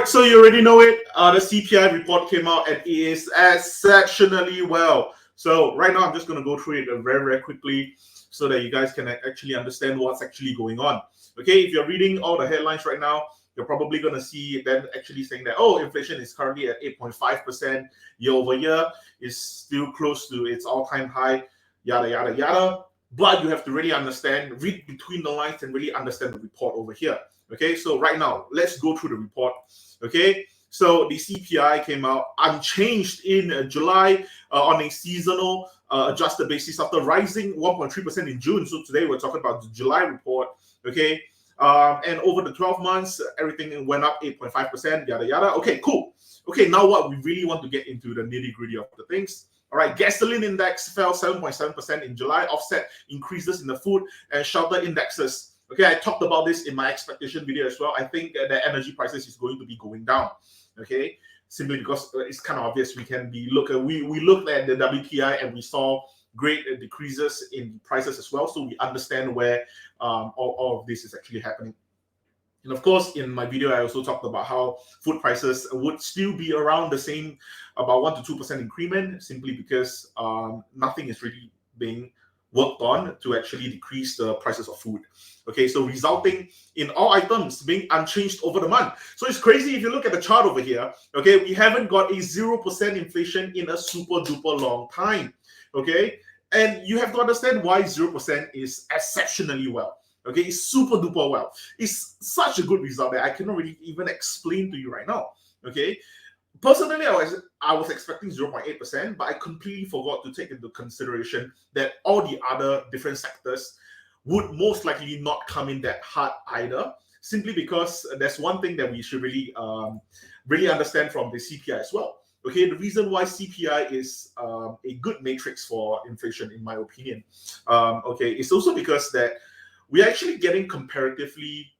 right, so you already know it. The CPI report came out and it is exceptionally well. So right now, I'm just going to go through it very, very quickly so that you guys can actually understand what's actually going on. Okay, if you're reading all the headlines right now, you're probably going to see them actually saying that, oh, inflation is currently at 8.5% year over year, is still close to its all-time high, yada, yada, yada. But you have to really understand, read between the lines and really understand the report over here. Okay, so right now, let's go through the report. Okay, so the CPI came out unchanged in July on a seasonal adjusted basis after rising 1.3% in June. So today we're talking about the July report. Okay, and over the 12 months, everything went up 8.5%, yada, yada. Okay, cool. Okay, now what we really want to get into the nitty gritty of the things. All right, gasoline index fell 7.7% in July, offset increases in the food and shelter indexes. Okay, I talked about this in my expectation video as well. I think the energy prices is going to be going down. Okay, simply because it's kind of obvious. We looked at the WPI and we saw great decreases in prices as well. So we understand where all of this is actually happening. And of course, in my video, I also talked about how food prices would still be around the same, about 1 to 2% increment, simply because nothing is really being worked on to actually decrease the prices of food. Okay, so resulting in all items being unchanged over the month. So it's crazy if you look at the chart over here. Okay, we haven't got a 0% inflation in a super duper long time. Okay, and you have to understand why 0% is exceptionally well. Okay, it's super duper well. It's such a good result that I cannot really even explain to you right now. Okay, personally, I was expecting 0.8%, but I completely forgot to take into consideration that all the other different sectors would most likely not come in that hard either, simply because there's one thing that we should really understand from the CPI as well. Okay, the reason why CPI is a good matrix for inflation, in my opinion, okay, it's also because that we're actually getting comparatively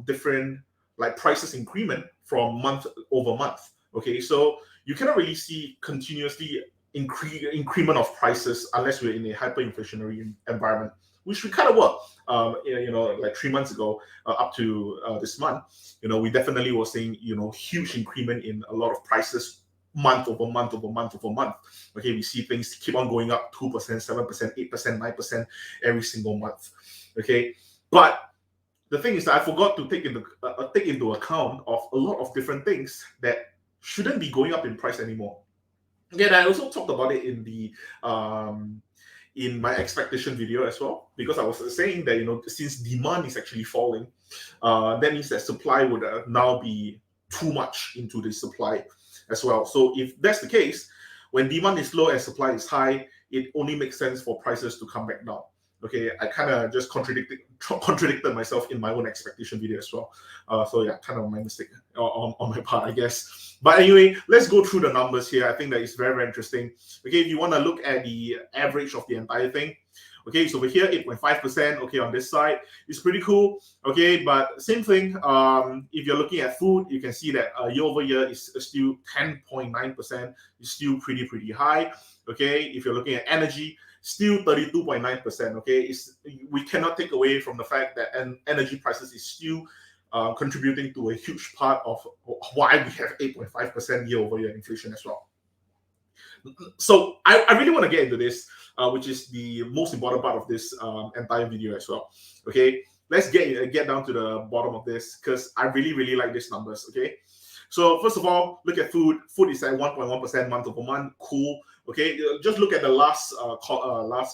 different like prices increment from month over month. Okay, so you cannot really see continuously increment of prices unless we're in a hyperinflationary environment, which we kind of were, like 3 months ago up to this month. We definitely were seeing, huge increment in a lot of prices month over month over month over month. Okay, we see things keep on going up 2%, 7%, 8%, 9% every single month. Okay, but the thing is that I forgot to take into account of a lot of different things that shouldn't be going up in price anymore. Again, I also talked about it in my expectation video as well, because I was saying that since demand is actually falling, that means that supply would now be too much into the supply as well. So if that's the case, when demand is low and supply is high, it only makes sense for prices to come back down. Okay, I kind of just contradicted myself in my own expectation video as well. So yeah, kind of my mistake on my part, I guess. But anyway, let's go through the numbers here. I think that is very, very interesting. Okay, if you want to look at the average of the entire thing, okay, so over here, 8.5%, okay, on this side, it's pretty cool, okay, but same thing, if you're looking at food, you can see that year over year is still 10.9%, it's still pretty high, okay. If you're looking at energy, still 32.9%, okay. We cannot take away from the fact that energy prices is still contributing to a huge part of why we have 8.5% year over year inflation as well. So I really want to get into this, which is the most important part of this entire video as well. Okay, let's get down to the bottom of this, because I really like these numbers. Okay, so first of all, look at food. Food is at 1.1% month over month. Cool. Okay, just look at the last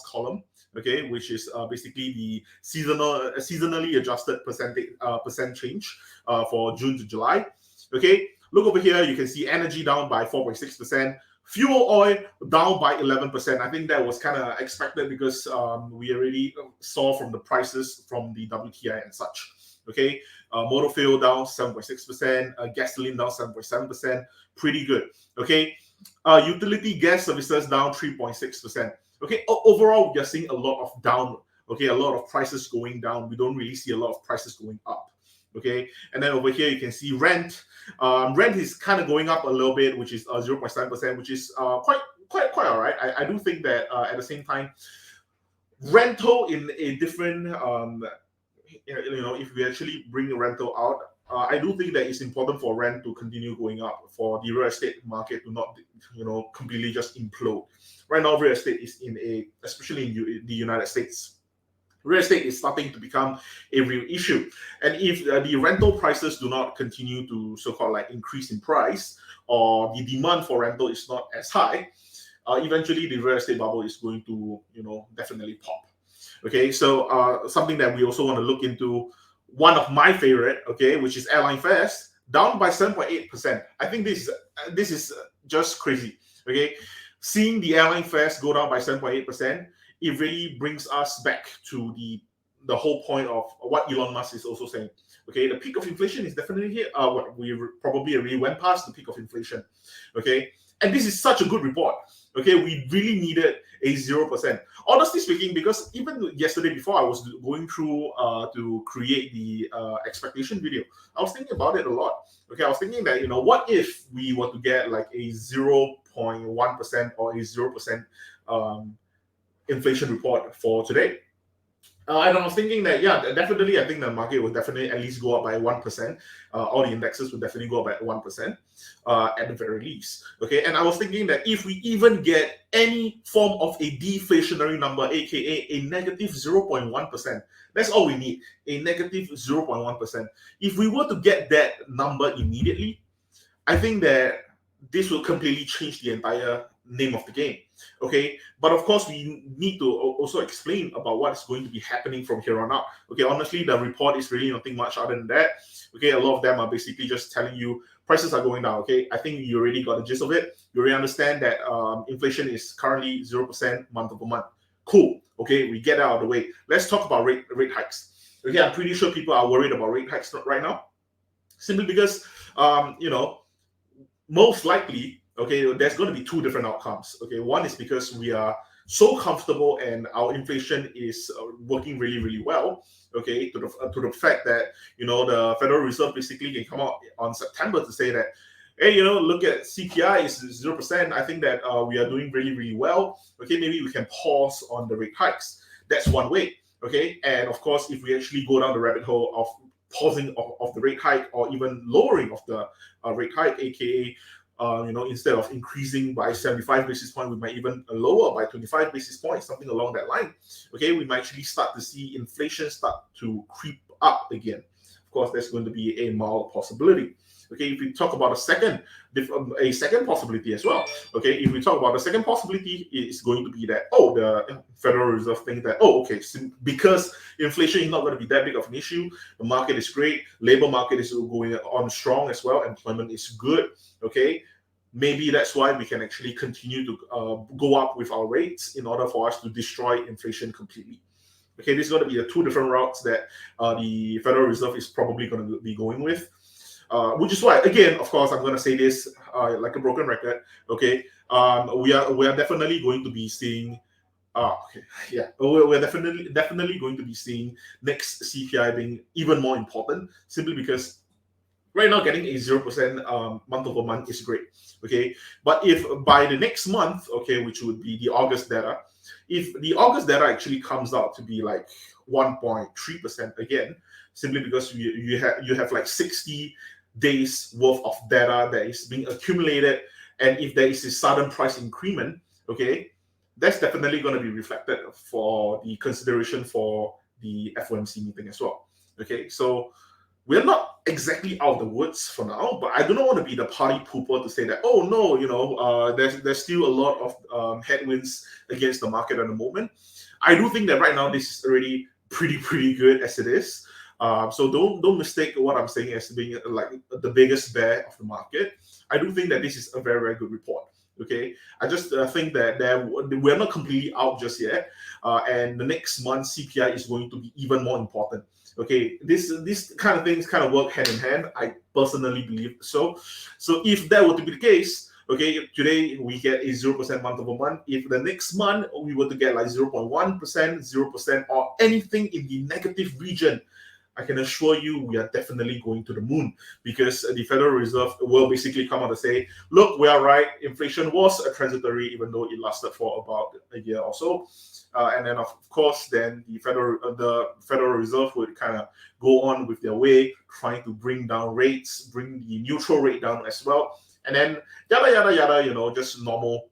column. Okay, which is basically the seasonally adjusted percent change for June to July. Okay, look over here. You can see energy down by 4.6%. Fuel oil down by 11%. I think that was kind of expected because we already saw from the prices from the WTI and such. Okay, motor fuel down 7.6%, gasoline down 7.7%. Pretty good. Okay, utility gas services down 3.6%. Okay, overall we are seeing a lot of down. Okay, a lot of prices going down. We don't really see a lot of prices going up. Okay, and then over here you can see rent. Rent is kind of going up a little bit, which is 0.7%, which is quite all right. I do think that at the same time, rental in a different, if we actually bring the rental out, I do think that it's important for rent to continue going up, for the real estate market to not, completely just implode. Right now, real estate is especially in the United States, real estate is starting to become a real issue. And if the rental prices do not continue to so-called like increase in price, or the demand for rental is not as high, eventually the real estate bubble is going to, definitely pop. Okay, so something that we also want to look into, one of my favorite, okay, which is airline fares, down by 7.8%. I think this is just crazy. Okay, seeing the airline fares go down by 7.8%, it really brings us back to the whole point of what Elon Musk is also saying. Okay, the peak of inflation is definitely here. We probably already went past the peak of inflation. Okay, and this is such a good report. Okay, we really needed a 0%. Honestly speaking, because even yesterday before I was going through to create the expectation video, I was thinking about it a lot. Okay, I was thinking that, what if we were to get like a 0.1% or a 0% inflation report for today? And I was thinking that, yeah, definitely, I think the market will definitely at least go up by 1%. All the indexes will definitely go up by 1% at the very least. Okay, and I was thinking that if we even get any form of a deflationary number, aka a negative 0.1%, that's all we need, a negative 0.1%. If we were to get that number immediately, I think that this will completely change the entire name of the game. Okay, but of course we need to also explain about what is going to be happening from here on out. Okay, honestly, the report is really nothing much other than that. Okay, a lot of them are basically just telling you prices are going down. Okay, I think you already got the gist of it. You already understand that inflation is currently 0% month over month. Cool. Okay, we get that out of the way. Let's talk about rate hikes. Okay, I'm pretty sure people are worried about rate hikes right now, simply because most likely, okay, there's going to be two different outcomes. Okay, one is because we are so comfortable and our inflation is working really, really well. Okay, to the fact that the Federal Reserve basically can come out on September to say that, hey, look at CPI is 0%. I think that we are doing really, really well. Okay, maybe we can pause on the rate hikes. That's one way. Okay, and of course, if we actually go down the rabbit hole of pausing of the rate hike or even lowering of the rate hike, aka instead of increasing by 75 basis points, we might even lower by 25 basis points, something along that line. Okay, we might actually start to see inflation start to creep up again. Of course, there's going to be a mild possibility. Okay, if we talk about a second possibility as well. Okay, if we talk about the second possibility, it's going to be that the Federal Reserve thinks that because inflation is not going to be that big of an issue, the market is great, labor market is going on strong as well, employment is good. Okay, maybe that's why we can actually continue to go up with our rates in order for us to destroy inflation completely. Okay, this is going to be the two different routes that the Federal Reserve is probably going to be going with. Which is why, again, of course, I'm going to say this like a broken record. Okay, we are definitely going to be seeing. We're definitely going to be seeing next CPI being even more important, simply because right now getting a 0% month over month is great. Okay, but if by the next month, okay, which would be the August data, if the August data actually comes out to be like 1.3% again, simply because you have like 60 days worth of data that is being accumulated, and if there is a sudden price increment, okay, that's definitely going to be reflected for the consideration for the FOMC meeting as well. Okay, so we're not exactly out of the woods for now, but I do not want to be the party pooper to say that, oh no, there's still a lot of headwinds against the market at the moment. I do think that right now this is already pretty good as it is. So don't mistake what I'm saying as being like the biggest bear of the market. I do think that this is a very good report. Okay, I just think that we're not completely out just yet, and the next month CPI is going to be even more important. Okay, this kind of things kind of work hand in hand. I personally believe so. So if that were to be the case, okay, today we get a 0% month over month. If the next month we were to get like 0.1%, 0%, or anything in the negative region, I can assure you we are definitely going to the moon, because the Federal Reserve will basically come out and say, look, we are right. Inflation was a transitory, even though it lasted for about a year or so. And then, of course, then the Federal Reserve would kind of go on with their way, trying to bring down rates, bring the neutral rate down as well. And then yada, yada, yada, just normal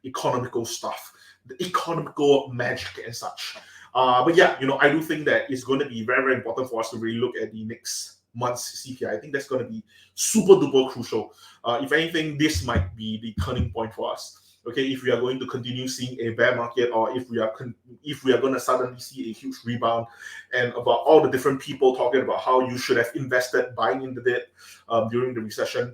economical stuff, the economical magic and such. But yeah, I do think that it's going to be very, very important for us to really look at the next month's CPI. I think that's going to be super duper crucial. If anything, this might be the turning point for us. Okay, if we are going to continue seeing a bear market, or if we are going to suddenly see a huge rebound, and about all the different people talking about how you should have invested buying into it during the recession,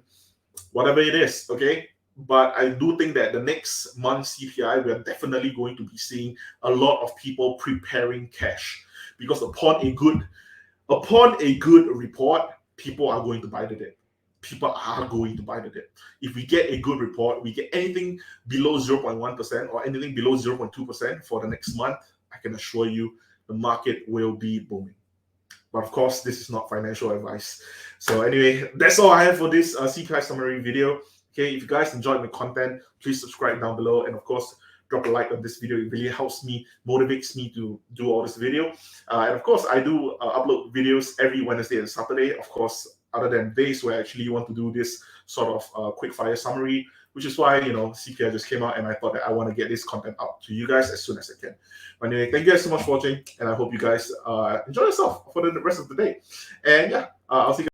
whatever it is, okay. But I do think that the next month's CPI, we are definitely going to be seeing a lot of people preparing cash, because upon a good report, people are going to buy the dip. People are going to buy the dip. If we get a good report, we get anything below 0.1% or anything below 0.2% for the next month, I can assure you the market will be booming. But of course, this is not financial advice. So anyway, that's all I have for this CPI summary video. Okay, if you guys enjoyed my content, please subscribe down below, and of course, drop a like on this video. It really helps me, motivates me to do all this video. And of course, I do upload videos every Wednesday and Saturday. Of course, other than days where I actually want to do this sort of quick fire summary, which is why CPI just came out, and I thought that I want to get this content out to you guys as soon as I can. But anyway, thank you guys so much for watching, and I hope you guys enjoy yourself for the rest of the day. And yeah, I'll see you guys